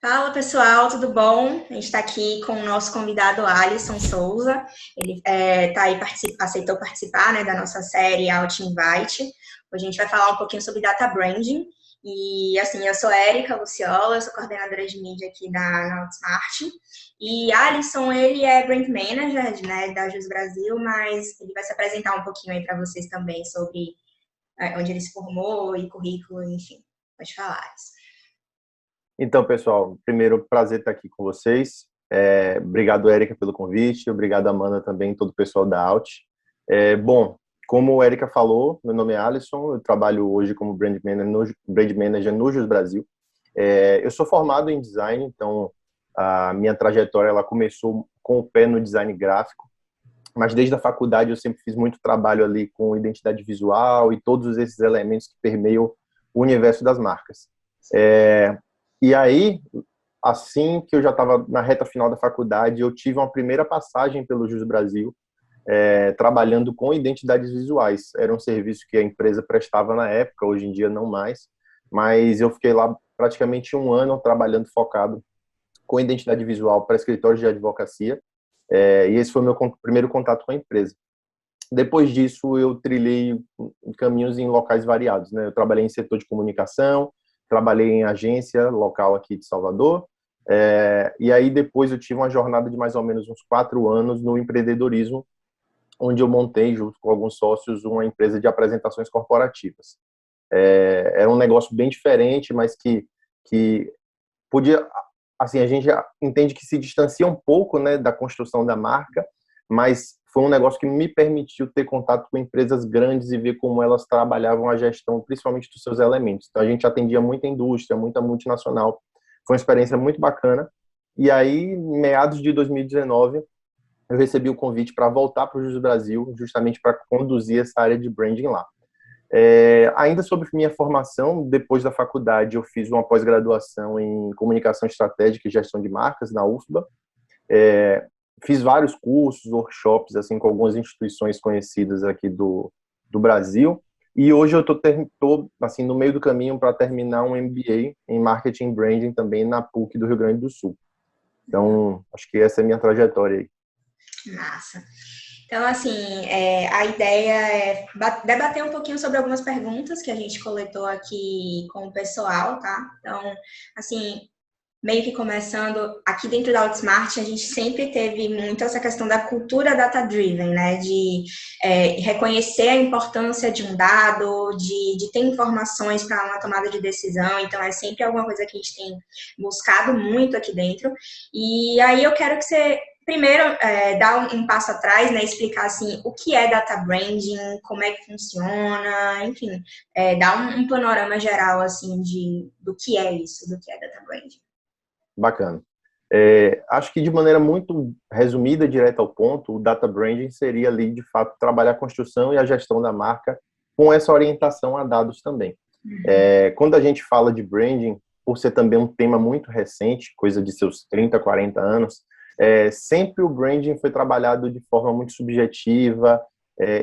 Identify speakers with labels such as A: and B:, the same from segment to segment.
A: Fala pessoal, tudo bom? A gente está aqui com o nosso convidado Alisson Souza. Ele aceitou participar, né, da nossa série Out Invite. Hoje a gente vai falar um pouquinho sobre data branding. E assim, eu sou Érica Luciola, eu sou coordenadora de mídia aqui na Outsmart. E Alisson, ele é brand manager, né, da Jus Brasil, mas ele vai se apresentar um pouquinho aí para vocês também sobre onde ele se formou e currículo, enfim. Pode falar, Alisson.
B: Então, pessoal, primeiro, prazer estar aqui com vocês. Obrigado, Érica, pelo convite. Obrigado, Amanda, também, todo o pessoal da Out. Bom, como a Érica falou, meu nome é Alisson, eu trabalho hoje como Brand Manager no Jus Brasil. Eu sou formado em design, então a minha trajetória ela começou com o pé no design gráfico, mas desde a faculdade eu sempre fiz muito trabalho ali com identidade visual e todos esses elementos que permeiam o universo das marcas. E aí, assim que eu já estava na reta final da faculdade, eu tive uma primeira passagem pelo Jus Brasil, trabalhando com identidades visuais. Era um serviço que a empresa prestava na época, hoje em dia não mais, mas eu fiquei lá praticamente um ano trabalhando focado com identidade visual para escritórios de advocacia, e esse foi o meu primeiro contato com a empresa. Depois disso, eu trilhei caminhos em locais variados, né? Eu trabalhei em setor de comunicação, trabalhei em agência local aqui de Salvador, e aí depois eu tive uma jornada de mais ou menos uns 4 anos no empreendedorismo, onde eu montei, junto com alguns sócios, uma empresa de apresentações corporativas. Era um negócio bem diferente, mas que podia, assim, a gente entende que se distancia um pouco, né, da construção da marca, mas foi um negócio que me permitiu ter contato com empresas grandes e ver como elas trabalhavam a gestão, principalmente dos seus elementos. Então, a gente atendia muita indústria, muita multinacional. Foi uma experiência muito bacana. E aí, em meados de 2019, eu recebi o convite para voltar para o Jus Brasil, justamente para conduzir essa área de branding lá. Ainda sobre minha formação, depois da faculdade, eu fiz uma pós-graduação em comunicação estratégica e gestão de marcas na UFBA. Fiz vários cursos, workshops, assim, com algumas instituições conhecidas aqui do Brasil. E hoje eu tô assim, no meio do caminho para terminar um MBA em Marketing Branding também na PUC do Rio Grande do Sul. Então, acho que essa é a minha trajetória aí.
A: Massa. Então, assim, a ideia é debater um pouquinho sobre algumas perguntas que a gente coletou aqui com o pessoal, tá? Então, assim, meio que começando, aqui dentro da Outsmart, a gente sempre teve muito essa questão da cultura data-driven, né? De reconhecer a importância de um dado, de ter informações para uma tomada de decisão. Então, é sempre alguma coisa que a gente tem buscado muito aqui dentro. E aí eu quero que você primeiro, dar um passo atrás, né, explicar, assim, o que é data branding, como é que funciona, enfim, dar um panorama geral, assim, do que é isso, do que é data branding.
B: Bacana. Acho que de maneira muito resumida, direta ao ponto, o data branding seria ali, de fato, trabalhar a construção e a gestão da marca com essa orientação a dados também. Quando a gente fala de branding, por ser também um tema muito recente, coisa de seus 30, 40 anos, sempre o branding foi trabalhado de forma muito subjetiva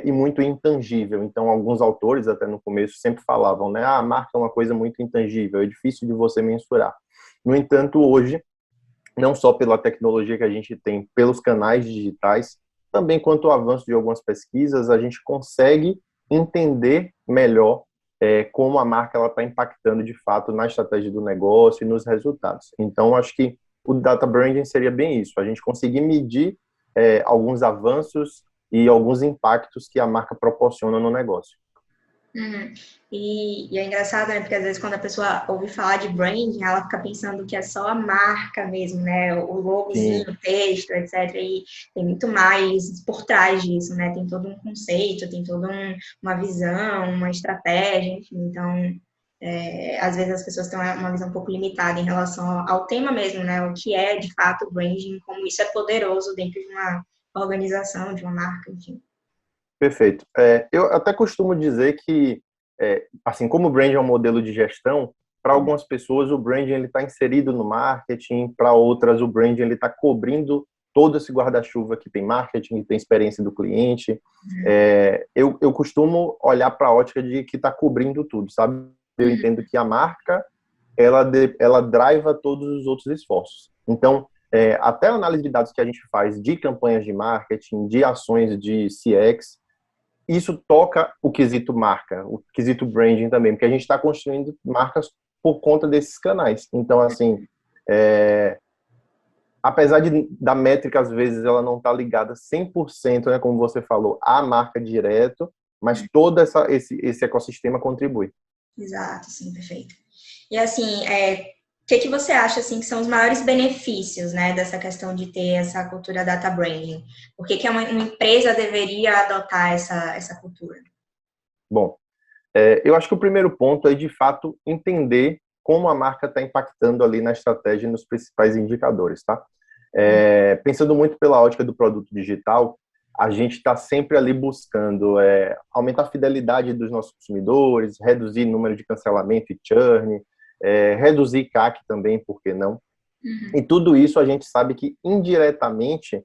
B: e muito intangível. Então, alguns autores, até no começo, sempre falavam, né? A marca é uma coisa muito intangível, é difícil de você mensurar. No entanto, hoje, não só pela tecnologia que a gente tem, pelos canais digitais, também quanto ao avanço de algumas pesquisas, a gente consegue entender melhor como a marca está impactando, de fato, na estratégia do negócio e nos resultados. Então, acho que o data branding seria bem isso, a gente conseguir medir alguns avanços e alguns impactos que a marca proporciona no negócio.
A: Uhum. E é engraçado, né? Porque às vezes quando a pessoa ouve falar de branding, ela fica pensando que é só a marca mesmo, né? O logozinho, o texto, etc. E tem muito mais por trás disso, né? Tem todo um conceito, tem toda uma visão, uma estratégia, enfim. Então, às vezes as pessoas têm uma visão um pouco limitada em relação ao tema mesmo, né? O que é, de fato, o branding, como isso é poderoso dentro de uma organização, de uma marca, enfim.
B: Perfeito. Eu até costumo dizer que, assim como o branding é um modelo de gestão, para algumas pessoas o branding ele está inserido no marketing, para outras o branding ele está cobrindo todo esse guarda-chuva que tem marketing, que tem experiência do cliente. Eu costumo olhar para a ótica de que está cobrindo tudo, sabe? Eu entendo que a marca ela driva todos os outros esforços. Então, até a análise de dados que a gente faz de campanhas de marketing, de ações de CX, isso toca o quesito marca, o quesito branding também, porque a gente está construindo marcas por conta desses canais. Então, assim, apesar da métrica, às vezes, ela não está ligada 100%, né, como você falou, à marca direto, mas todo esse ecossistema contribui.
A: Exato, sim, perfeito. E assim, o que você acha assim que são os maiores benefícios, né, dessa questão de ter essa cultura data branding? Por que uma empresa deveria adotar essa cultura?
B: Bom, eu acho que o primeiro ponto é, de fato, entender como a marca está impactando ali na estratégia e nos principais indicadores, tá? Pensando muito pela ótica do produto digital, a gente está sempre ali buscando aumentar a fidelidade dos nossos consumidores, reduzir o número de cancelamento e churn, reduzir CAC também, por que não? E tudo isso a gente sabe que indiretamente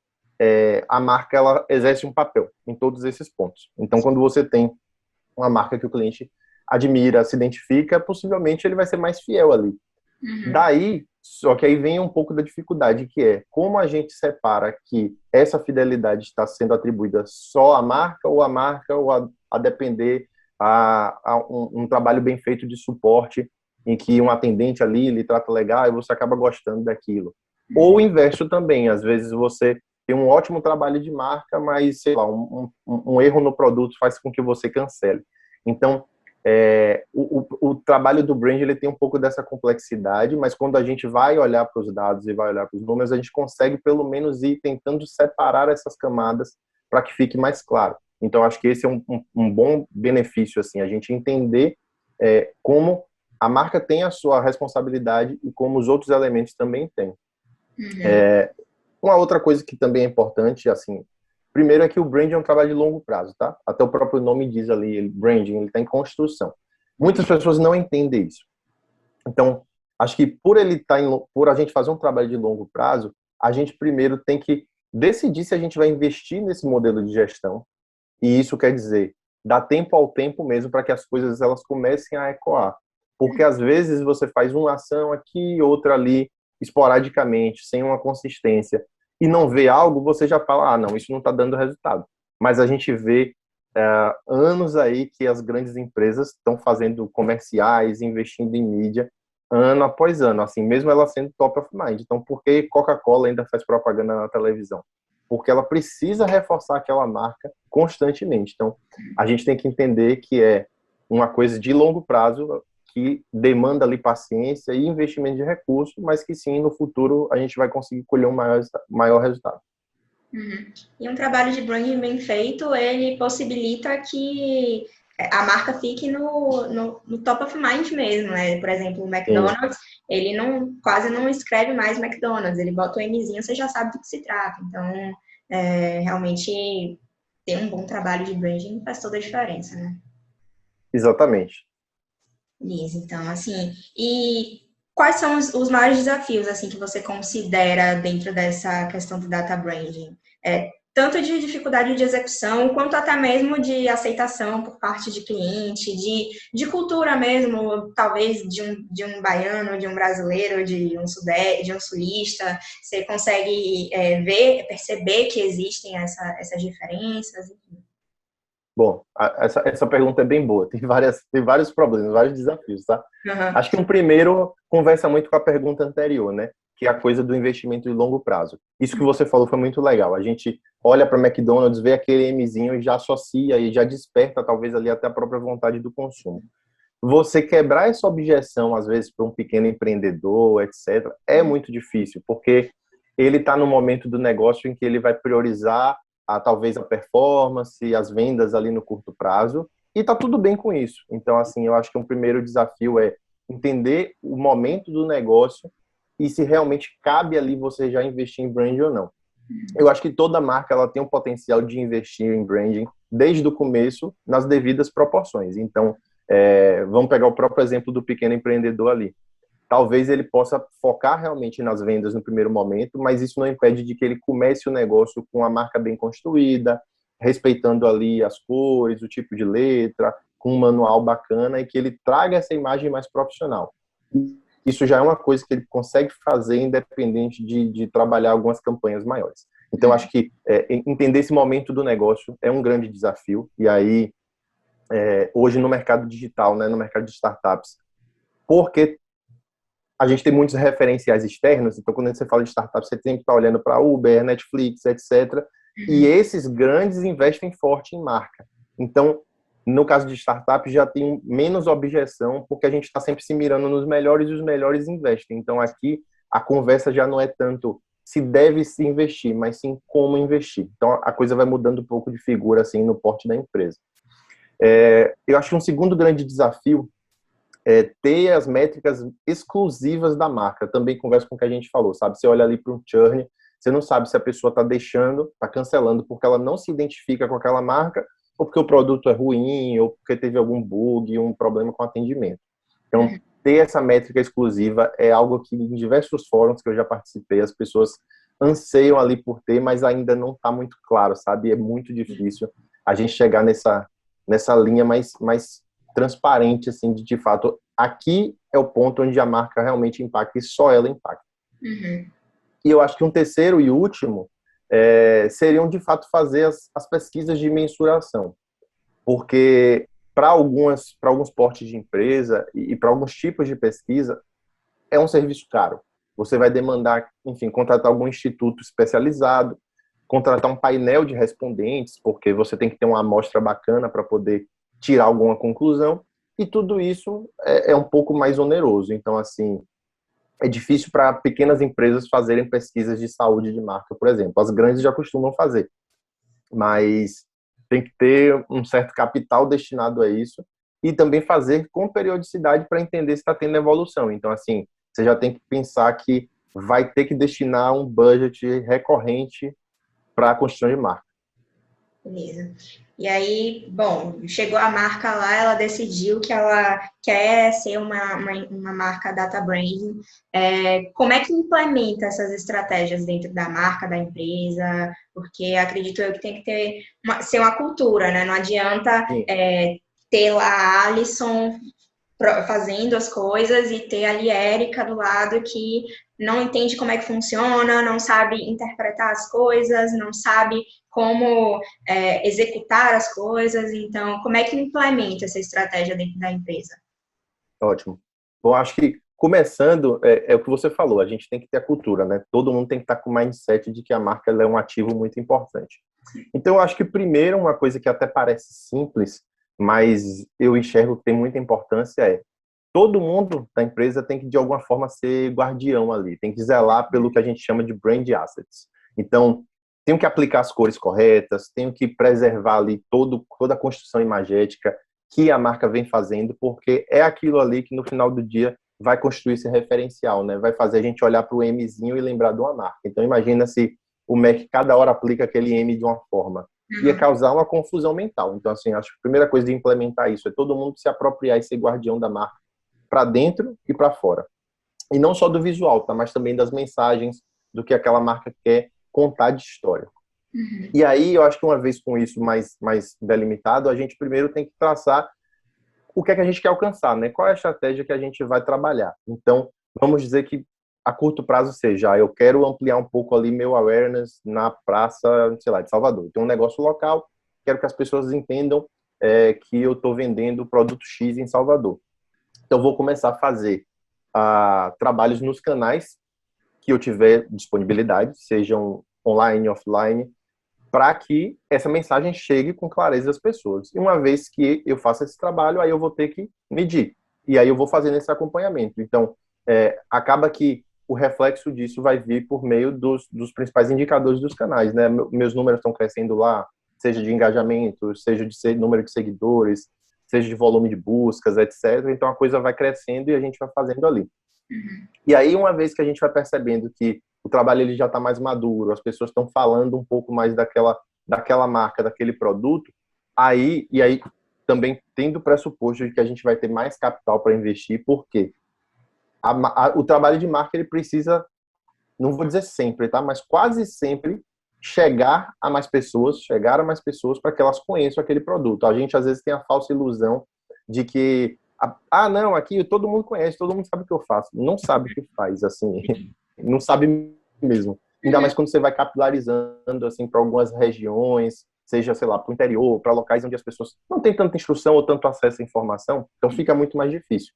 B: a marca ela exerce um papel em todos esses pontos. Então, quando você tem uma marca que o cliente admira, se identifica, possivelmente ele vai ser mais fiel ali. Daí, só que aí vem um pouco da dificuldade, que é como a gente separa que essa fidelidade está sendo atribuída só à marca ou a depender um trabalho bem feito de suporte em que um atendente ali lhe trata legal e você acaba gostando daquilo. Ou o inverso também, às vezes você tem um ótimo trabalho de marca, mas, sei lá, um erro no produto faz com que você cancele. Então, o trabalho do brand ele tem um pouco dessa complexidade, mas quando a gente vai olhar para os dados e vai olhar para os números, a gente consegue pelo menos ir tentando separar essas camadas para que fique mais claro. Então, acho que esse é um bom benefício, assim, a gente entender como a marca tem a sua responsabilidade e como os outros elementos também têm. Uma outra coisa que também é importante, assim, primeiro é que o branding é um trabalho de longo prazo, tá? Até o próprio nome diz ali, branding, ele está em construção. Muitas pessoas não entendem isso. Então, acho que por a gente fazer um trabalho de longo prazo, a gente primeiro tem que decidir se a gente vai investir nesse modelo de gestão. E isso quer dizer, dar tempo ao tempo mesmo para que as coisas elas comecem a ecoar. Porque às vezes você faz uma ação aqui, outra ali, esporadicamente, sem uma consistência, e não vê algo, você já fala, não, isso não está dando resultado. Mas a gente vê anos aí que as grandes empresas estão fazendo comerciais, investindo em mídia, ano após ano, assim, mesmo ela sendo top of mind. Então, por que Coca-Cola ainda faz propaganda na televisão? Porque ela precisa reforçar aquela marca constantemente. Então, a gente tem que entender que é uma coisa de longo prazo, que demanda ali paciência e investimento de recursos, mas que sim, no futuro a gente vai conseguir colher um maior resultado.
A: E um trabalho de branding bem feito, ele possibilita que a marca fique no top of mind mesmo, né? Por exemplo, o McDonald's, ele quase não escreve mais McDonald's, ele bota o Mzinho, você já sabe do que se trata. Então, realmente, ter um bom trabalho de branding faz toda a diferença, né?
B: Exatamente.
A: Isso, então, assim, e quais são os maiores desafios, assim, que você considera dentro dessa questão do data branding? Tanto de dificuldade de execução, quanto até mesmo de aceitação por parte de cliente, de cultura mesmo, talvez de um baiano, de um brasileiro, de um sulista, você consegue perceber que existem essas diferenças, enfim.
B: Bom, essa pergunta é bem boa. Tem vários problemas, vários desafios, tá? Acho que um primeiro conversa muito com a pergunta anterior, né? Que é a coisa do investimento de longo prazo. Isso que você falou foi muito legal. A gente olha para o McDonald's, vê aquele Mzinho e já associa e já desperta talvez ali até a própria vontade do consumo. Você quebrar essa objeção, às vezes, para um pequeno empreendedor, etc., é muito difícil, porque ele está no momento do negócio em que ele vai priorizar talvez a performance, as vendas ali no curto prazo, e tá tudo bem com isso. Então, assim, eu acho que um primeiro desafio é entender o momento do negócio e se realmente cabe ali você já investir em branding ou não. Eu acho que toda marca ela tem um potencial de investir em branding desde o começo, nas devidas proporções. Então, vamos pegar o próprio exemplo do pequeno empreendedor ali. Talvez ele possa focar realmente nas vendas no primeiro momento, mas isso não impede de que ele comece o negócio com a marca bem construída, respeitando ali as cores, o tipo de letra, com um manual bacana e que ele traga essa imagem mais profissional. isso já é uma coisa que ele consegue fazer independente de trabalhar algumas campanhas maiores. Então, acho que entender esse momento do negócio é um grande desafio. E aí, hoje no mercado digital, né, no mercado de startups, porque a gente tem muitos referenciais externos, então quando você fala de startups, você tem que estar olhando para Uber, Netflix, etc. E esses grandes investem forte em marca. Então, no caso de startup, já tem menos objeção, porque a gente está sempre se mirando nos melhores e os melhores investem. Então, aqui, a conversa já não é tanto se deve se investir, mas sim como investir. Então, a coisa vai mudando um pouco de figura, assim, no porte da empresa. Eu acho que um segundo grande desafio é ter as métricas exclusivas da marca. Também conversa com o que a gente falou, sabe? Você olha ali para um churn, você não sabe se a pessoa está deixando, está cancelando porque ela não se identifica com aquela marca, ou porque o produto é ruim, ou porque teve algum bug, um problema com o atendimento. Então, ter essa métrica exclusiva é algo que em diversos fóruns que eu já participei, as pessoas anseiam ali por ter, mas ainda não está muito claro, sabe? É muito difícil a gente chegar nessa linha mais transparente, assim, de fato, aqui é o ponto onde a marca realmente impacta e só ela impacta. E eu acho que um terceiro e último seriam, de fato, fazer as pesquisas de mensuração. Porque para alguns portes de empresa e para alguns tipos de pesquisa, é um serviço caro. Você vai demandar, enfim, contratar algum instituto especializado, contratar um painel de respondentes, porque você tem que ter uma amostra bacana para poder tirar alguma conclusão, e tudo isso é um pouco mais oneroso. Então, assim, é difícil para pequenas empresas fazerem pesquisas de saúde de marca, por exemplo. As grandes já costumam fazer, mas tem que ter um certo capital destinado a isso e também fazer com periodicidade para entender se está tendo evolução. Então, assim, você já tem que pensar que vai ter que destinar um budget recorrente para a construção de marca.
A: Beleza. E aí, bom, chegou a marca lá, ela decidiu que ela quer ser uma marca data branding. Como é que implementa essas estratégias dentro da marca, da empresa? Porque acredito eu que tem que ser uma cultura, né? Não adianta ter lá a Alison fazendo as coisas e ter ali a Érica do lado que não entende como é que funciona, não sabe interpretar as coisas, não sabe como executar as coisas. Então, como é que implementa essa estratégia dentro da empresa?
B: Ótimo. Bom, acho que começando, é o que você falou, a gente tem que ter a cultura, né? Todo mundo tem que estar com o mindset de que a marca é um ativo muito importante. Então, eu acho que primeiro, uma coisa que até parece simples, mas eu enxergo que tem muita importância todo mundo da empresa tem que, de alguma forma, ser guardião ali, tem que zelar pelo que a gente chama de brand assets. Então, tenho que aplicar as cores corretas, tenho que preservar ali toda a construção imagética que a marca vem fazendo, porque é aquilo ali que no final do dia vai construir esse referencial, né? Vai fazer a gente olhar para o Mzinho e lembrar de uma marca. Então, imagina se o Mac cada hora aplica aquele M de uma forma. Ia causar uma confusão mental. Então, assim, acho que a primeira coisa de implementar isso é todo mundo se apropriar e ser guardião da marca para dentro e para fora. E não só do visual, tá? Mas também das mensagens, do que aquela marca quer contar de história. E aí, eu acho que uma vez com isso mais delimitado, a gente primeiro tem que traçar o que é que a gente quer alcançar, né? Qual é a estratégia que a gente vai trabalhar. Então, vamos dizer que a curto prazo seja, eu quero ampliar um pouco ali meu awareness na praça, sei lá, de Salvador. Tem um negócio local, quero que as pessoas entendam que eu estou vendendo produto X em Salvador. Então, vou começar a fazer trabalhos nos canais que eu tiver disponibilidade, sejam online, offline, para que essa mensagem chegue com clareza às pessoas. E uma vez que eu faça esse trabalho, aí eu vou ter que medir. E aí eu vou fazendo esse acompanhamento. Então, acaba que o reflexo disso vai vir por meio dos principais indicadores dos canais, né? Meus números estão crescendo lá, seja de engajamento, seja de número de seguidores, seja de volume de buscas, etc. Então, a coisa vai crescendo e a gente vai fazendo ali. E aí, uma vez que a gente vai percebendo que o trabalho ele já está mais maduro, as pessoas estão falando um pouco mais daquela marca, daquele produto, aí também tendo o pressuposto de que a gente vai ter mais capital para investir, porque o trabalho de marca ele precisa, não vou dizer sempre, tá? Mas quase sempre chegar a mais pessoas para que elas conheçam aquele produto. A gente às vezes tem a falsa ilusão de que Não, aqui todo mundo conhece, todo mundo sabe o que eu faço. Não sabe o que faz, assim, não sabe mesmo. Ainda mais quando você vai capilarizando, assim, para algumas regiões, seja, sei lá, para o interior, para locais onde as pessoas não têm tanta instrução ou tanto acesso à informação, então fica muito mais difícil.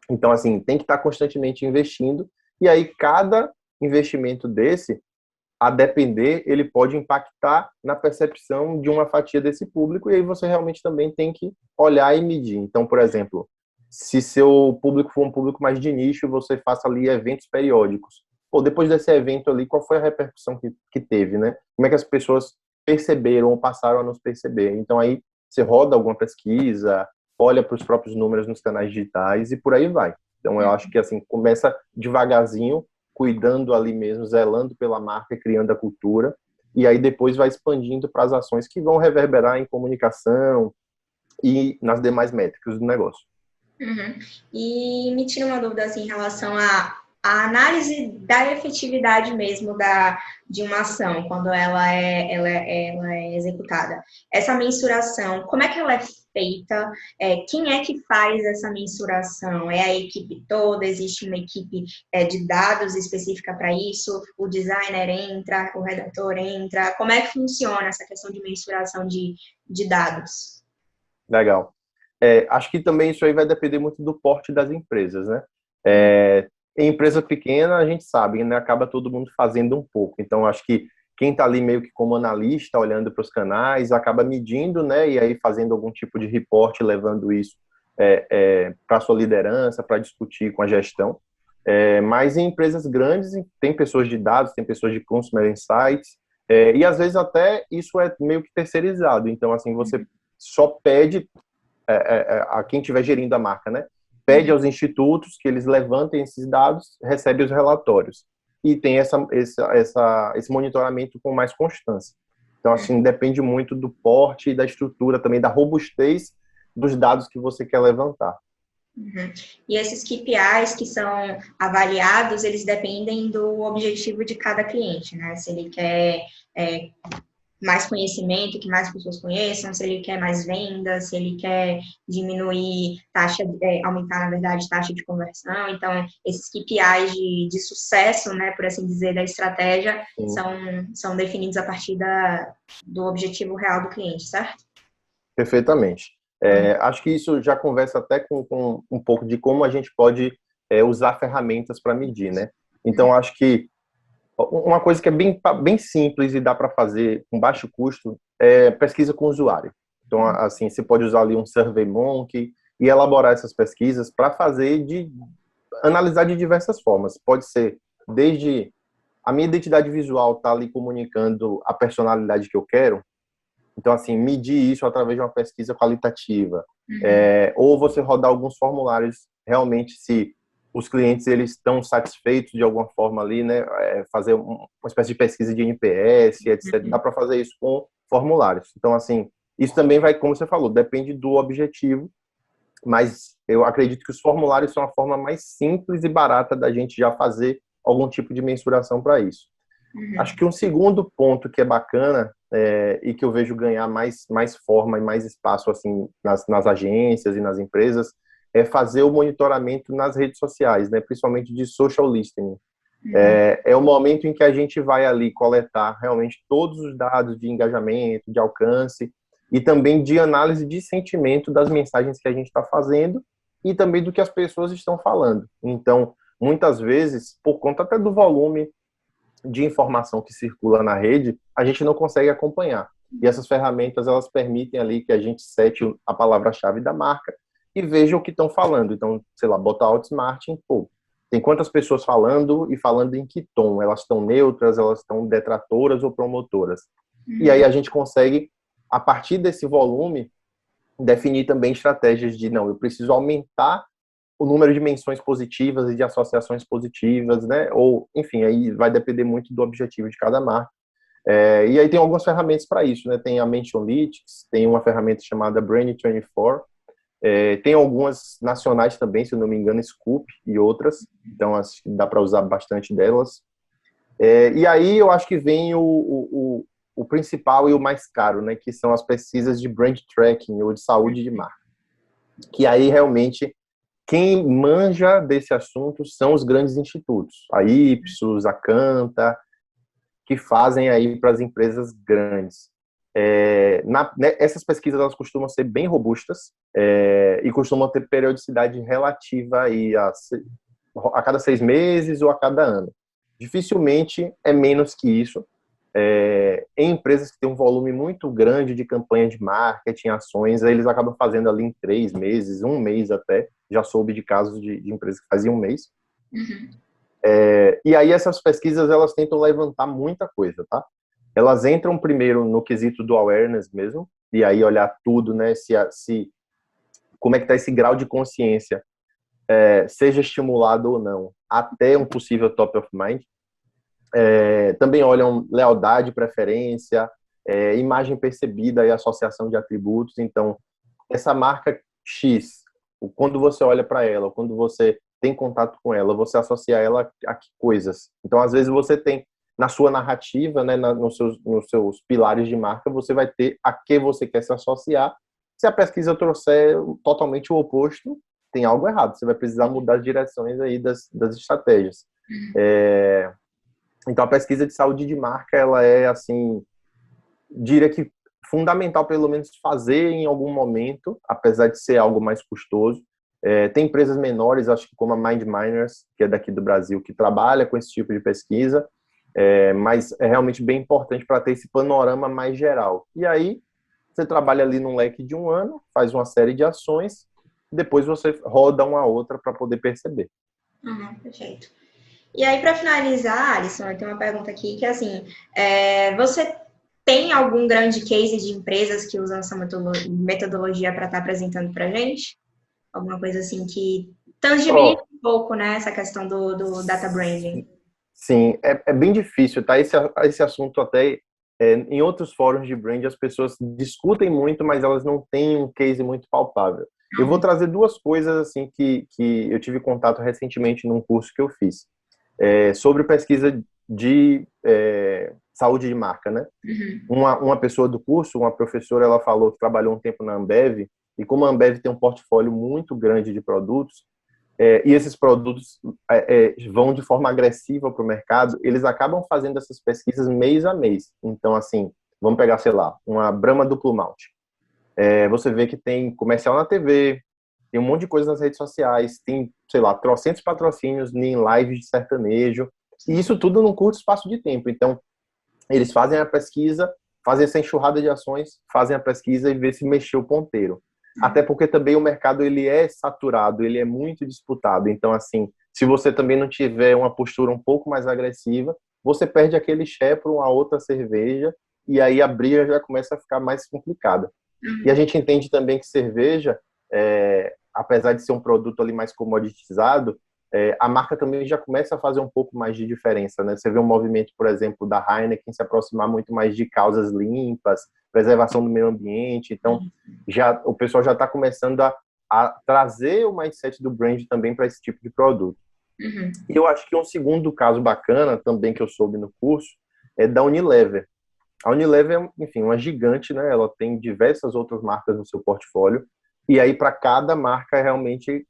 B: Então, assim, tem que estar constantemente investindo, e aí cada investimento desse, a depender, ele pode impactar na percepção de uma fatia desse público, e aí você realmente também tem que olhar e medir. Então, por exemplo, se seu público for um público mais de nicho, você faça ali eventos periódicos. Pô, depois desse evento ali, qual foi a repercussão que teve, né? Como é que as pessoas perceberam ou passaram a nos perceber? Então, aí você roda alguma pesquisa, olha para os próprios números nos canais digitais e por aí vai. Então, eu acho que, assim, começa devagarzinho, cuidando ali mesmo, zelando pela marca, criando a cultura, e aí depois vai expandindo para as ações que vão reverberar em comunicação e nas demais métricas do negócio.
A: Uhum. E me tira uma dúvida assim, em relação à análise da efetividade mesmo de uma ação, quando ela é executada. Essa mensuração, como é que ela é feita? Quem é que faz essa mensuração? É a equipe toda? Existe uma equipe de dados específica para isso? O designer entra, o redator entra? Como é que funciona essa questão de mensuração de dados?
B: Legal. Acho que também isso aí vai depender muito do porte das empresas, né? Em empresa pequena, a gente sabe, né? Acaba todo mundo fazendo um pouco. Então, acho que quem está ali meio que como analista, olhando para os canais, acaba medindo, né? E aí fazendo algum tipo de reporte, levando isso para a sua liderança, para discutir com a gestão. Mas em empresas grandes, tem pessoas de dados, tem pessoas de Consumer Insights, e às vezes até isso é meio que terceirizado. Então, assim, você só pede a quem estiver gerindo a marca, né? Pede aos institutos que eles levantem esses dados, recebe os relatórios. E tem esse monitoramento com mais constância. Então, assim, depende muito do porte e da estrutura, também da robustez dos dados que você quer levantar.
A: Uhum. E esses KPIs que são avaliados, eles dependem do objetivo de cada cliente, né? Se ele quer mais conhecimento, que mais pessoas conheçam, se ele quer mais vendas, se ele quer diminuir aumentar, na verdade, taxa de conversão. Então, esses KPIs de sucesso, né, por assim dizer, da estratégia, são definidos a partir do objetivo real do cliente, certo?
B: Perfeitamente. Acho que isso já conversa até com um pouco de como a gente pode usar ferramentas para medir, né? Então, acho que uma coisa que é bem simples e dá para fazer com baixo custo é pesquisa com o usuário. Então, assim, você pode usar ali um SurveyMonkey e elaborar essas pesquisas para analisar de diversas formas. Pode ser desde a minha identidade visual tá ali comunicando a personalidade que eu quero, então, assim, medir isso através de uma pesquisa qualitativa. Ou você rodar alguns formulários, realmente, se os clientes eles estão satisfeitos de alguma forma ali, né? Fazer uma espécie de pesquisa de NPS, etc. Dá para fazer isso com formulários. Então, assim, isso também vai, como você falou, depende do objetivo, mas eu acredito que os formulários são a forma mais simples e barata da gente já fazer algum tipo de mensuração para isso. Acho que um segundo ponto que é bacana e que eu vejo ganhar mais forma e mais espaço assim nas agências e nas empresas é fazer o monitoramento nas redes sociais, né? Principalmente de social listening. É o momento em que a gente vai ali coletar realmente todos os dados de engajamento, de alcance e também de análise de sentimento das mensagens que a gente está fazendo e também do que as pessoas estão falando. Então, muitas vezes, por conta até do volume de informação que circula na rede, a gente não consegue acompanhar. E essas ferramentas, elas permitem ali que a gente sete a palavra-chave da marca e veja o que estão falando. Então, sei lá, botar outsmarting, pô, tem quantas pessoas falando e falando em que tom? Elas estão neutras, elas estão detratoras ou promotoras? E aí a gente consegue, a partir desse volume, definir também estratégias de, não, eu preciso aumentar o número de menções positivas e de associações positivas, né? Ou, enfim, aí vai depender muito do objetivo de cada marca. E aí tem algumas ferramentas para isso, né? Tem a Mentionlytics, tem uma ferramenta chamada Brain24, tem algumas nacionais também, se eu não me engano, Scoop e outras, então acho que dá para usar bastante delas. E aí eu acho que vem o principal e o mais caro, né? Que são as pesquisas de brand tracking ou de saúde de marca. Que aí realmente quem manja desse assunto são os grandes institutos, a Ipsos, a Canta, que fazem aí para as empresas grandes. Essas pesquisas elas costumam ser bem robustas e costumam ter periodicidade relativa aí a cada 6 meses ou a cada ano. Dificilmente é menos que isso. Em empresas que têm um volume muito grande de campanha de marketing, ações, eles acabam fazendo ali em 3 meses, um mês até. Já soube de casos de empresas que faziam um mês.
A: Uhum.
B: E aí essas pesquisas, elas tentam levantar muita coisa, tá? Elas entram primeiro no quesito do awareness mesmo, e aí olhar tudo, né? Como é que está esse grau de consciência, seja estimulado ou não, até um possível top of mind. Também olham lealdade, preferência, imagem percebida e associação de atributos. Então, essa marca X, quando você olha para ela, quando você tem contato com ela, você associa ela a que coisas. Então, às vezes, você tem, na sua narrativa, né, nos seus pilares de marca, você vai ter a que você quer se associar. Se a pesquisa trouxer totalmente o oposto, tem algo errado. Você vai precisar mudar as direções aí das estratégias. Então, a pesquisa de saúde de marca, ela é, assim, diria que fundamental, pelo menos, fazer em algum momento, apesar de ser algo mais custoso. Tem empresas menores, acho que como a MindMiners, que é daqui do Brasil, que trabalha com esse tipo de pesquisa, mas é realmente bem importante para ter esse panorama mais geral. E aí, você trabalha ali num leque de um ano, faz uma série de ações, depois você roda uma outra para poder perceber.
A: Perfeito. E aí, para finalizar, Alisson, eu tenho uma pergunta aqui que é assim, você tem algum grande case de empresas que usam essa metodologia para estar apresentando para a gente? Alguma coisa assim que tangibiliza um pouco, né, essa questão do data branding?
B: Sim, é bem difícil, tá? Esse assunto até, em outros fóruns de brand, as pessoas discutem muito, mas elas não têm um case muito palpável. Eu vou trazer duas coisas assim que eu tive contato recentemente num curso que eu fiz. Sobre pesquisa de saúde de marca, né?
A: Uhum.
B: Uma pessoa do curso, uma professora, ela falou que trabalhou um tempo na Ambev, e como a Ambev tem um portfólio muito grande de produtos, e esses produtos vão de forma agressiva para o mercado, eles acabam fazendo essas pesquisas mês a mês. Então, assim, vamos pegar, sei lá, uma Brahma Duplo Malte. Você vê que tem comercial na TV, tem um monte de coisa nas redes sociais, tem, sei lá, trocentos patrocínios em lives de sertanejo, e isso tudo num curto espaço de tempo. Então, eles fazem a pesquisa, fazem essa enxurrada de ações, fazem a pesquisa e vê se mexeu o ponteiro. Até porque também o mercado ele é saturado, ele é muito disputado. Então, assim, se você também não tiver uma postura um pouco mais agressiva, você perde aquele share para uma outra cerveja e aí a briga já começa a ficar mais complicada. E a gente entende também que cerveja, apesar de ser um produto ali mais comoditizado, a marca também já começa a fazer um pouco mais de diferença, né? Você vê um movimento, por exemplo, da Heineken se aproximar muito mais de causas limpas, preservação do meio ambiente. Então, o pessoal já está começando a trazer o mindset do brand também para esse tipo de produto.
A: Uhum.
B: E eu acho que um segundo caso bacana também que eu soube no curso é da Unilever. A Unilever é, enfim, uma gigante, né? Ela tem diversas outras marcas no seu portfólio e aí para cada marca realmente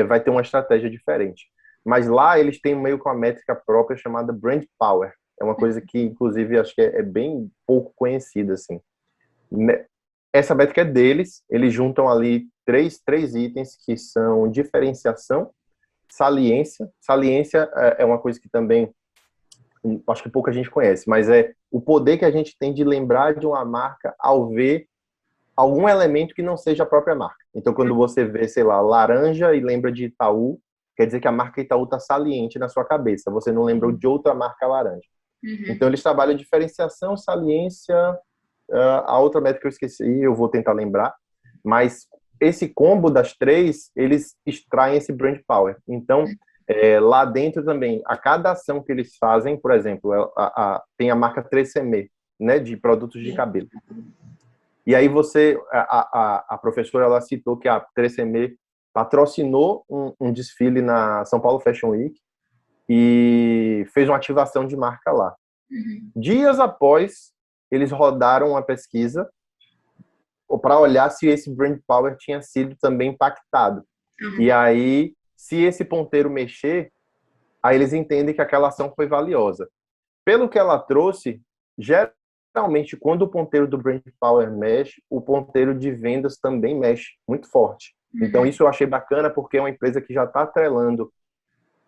B: vai ter uma estratégia diferente. Mas lá eles têm meio que uma métrica própria chamada Brand Power. É uma coisa que, inclusive, acho que é bem pouco conhecida, assim. Essa métrica é deles, eles juntam ali três itens que são diferenciação, saliência. Saliência é uma coisa que também acho que pouca gente conhece, mas é o poder que a gente tem de lembrar de uma marca ao ver algum elemento que não seja a própria marca. Então, quando você vê, sei lá, laranja e lembra de Itaú, quer dizer que a marca Itaú está saliente na sua cabeça. Você não lembrou de outra marca laranja.
A: Uhum.
B: Então, eles trabalham diferenciação, saliência, a outra métrica que eu esqueci, eu vou tentar lembrar. Mas esse combo das três, eles extraem esse brand power. Então, lá dentro também, a cada ação que eles fazem, por exemplo, tem a marca 3CM, né, de produtos de cabelo. E aí a professora, ela citou que a 3CM patrocinou um desfile na São Paulo Fashion Week e fez uma ativação de marca lá.
A: Uhum.
B: Dias após, eles rodaram uma pesquisa para olhar se esse brand power tinha sido também impactado. E aí, se esse ponteiro mexer, aí eles entendem que aquela ação foi valiosa. Pelo que ela trouxe, geralmente, quando o ponteiro do Brand Power mexe, o ponteiro de vendas também mexe muito forte. Então, isso eu achei bacana, porque é uma empresa que já está atrelando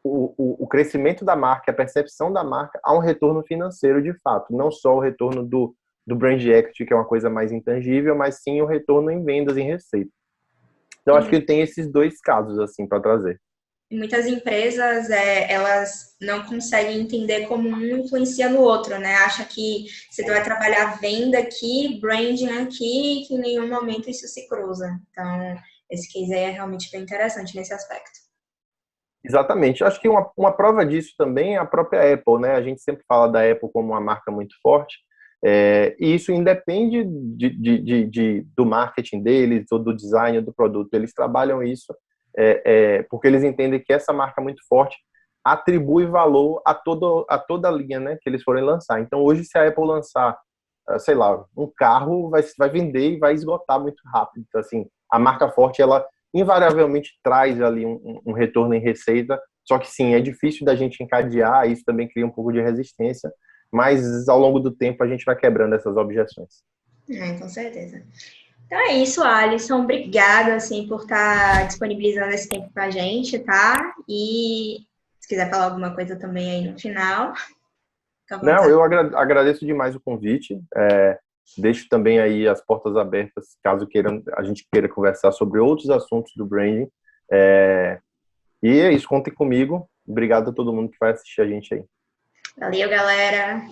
B: o crescimento da marca, a percepção da marca, a um retorno financeiro de fato. Não só o retorno do Brand Equity, que é uma coisa mais intangível, mas sim o retorno em vendas, em receita. Então, acho que tem esses dois casos, assim, para trazer.
A: Muitas empresas, elas não conseguem entender como um influencia no outro, né? Acha que você vai trabalhar venda aqui, branding aqui, que em nenhum momento isso se cruza. Então, esse case aí é realmente bem interessante nesse aspecto.
B: Exatamente. Acho que uma prova disso também é a própria Apple, né? A gente sempre fala da Apple como uma marca muito forte, e isso independe do marketing deles, ou do design do produto. Eles trabalham isso porque eles entendem que essa marca muito forte atribui valor a toda a linha, né, que eles forem lançar. Então, hoje, se a Apple lançar, sei lá, um carro, vai vender e vai esgotar muito rápido. Então, assim, a marca forte, ela invariavelmente traz ali um retorno em receita, só que sim, é difícil da gente encadear, isso também cria um pouco de resistência, mas ao longo do tempo a gente vai quebrando essas objeções.
A: Com certeza. Então é isso, Alisson. Obrigada, assim, por estar disponibilizando esse tempo pra gente, tá? E se quiser falar alguma coisa também aí no final, fica à
B: Não,
A: vontade.
B: eu agradeço demais o convite, deixo também aí as portas abertas, caso a gente queira conversar sobre outros assuntos do branding, e é isso, contem comigo, obrigado a todo mundo que vai assistir a gente aí.
A: Valeu, galera!